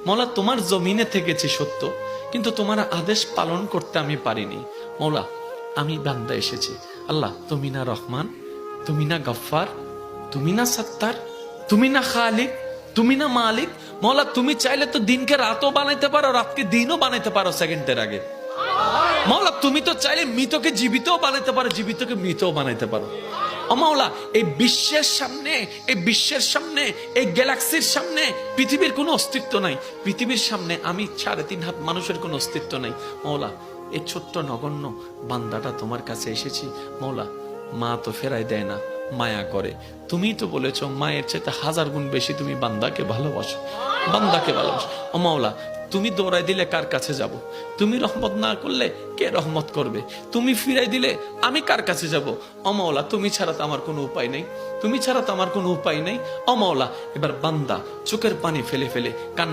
মৌলা তোমার জমিনে থেকেছি সত্য, কিন্তু তোমার আদেশ পালন করতে আমি পারিনি। মৌলা আমি বান্দা এসেছি। আল্লাহ তুমি না রহমান, তুমি না গফফার, তুমি না সত্তার, তুমি না খালিক, তুমি না মালিক। মৌলা তুমি চাইলে তো দিনকে রাতও বানাইতে পারো, রাতকে দিনও বানাইতে পারো সেকেন্ডের আগে। মৌলা তুমি তো চাইলে মৃতকে জীবিতও বানাইতে পারো, জীবিতকে মৃতও বানাইতে পারো। ও মাওলা, এই বিশ্বের সামনে, এই বিশ্বের সামনে, এই গ্যালাক্সির সামনে পৃথিবীর কোনো অস্তিত্ব নাই। পৃথিবীর সামনে আমি 3.5 হাত মানুষের কোনো অস্তিত্ব নাই। মাওলা এই ছোট্ট নগণ্য বান্দাটা তোমার কাছে এসেছি। মাওলা মা তো ফেরাই দেয় না, মায়া করে। তুমি তো বলেছো মায়ের চাইতে 1000 গুণ বেশি তুমি বান্দাকে ভালোবাসো, বান্দাকে ভালোবাসো। ও মাওলা তুমি দৌড়াই দিলে কার কাছে যাব? তুমি রহমত না করলে কে রহমত করবে? তুমি ফিরাই দিলে আমি কার কাছে যাব? ও মাওলা তুমি ছাড়া তো আমার কোনো উপায় নেই, তুমি ছাড়া তো আমার কোনো উপায় নেই। ও মাওলা এবার বান্দা চোখের পানি ফেলে ফেলে কান্না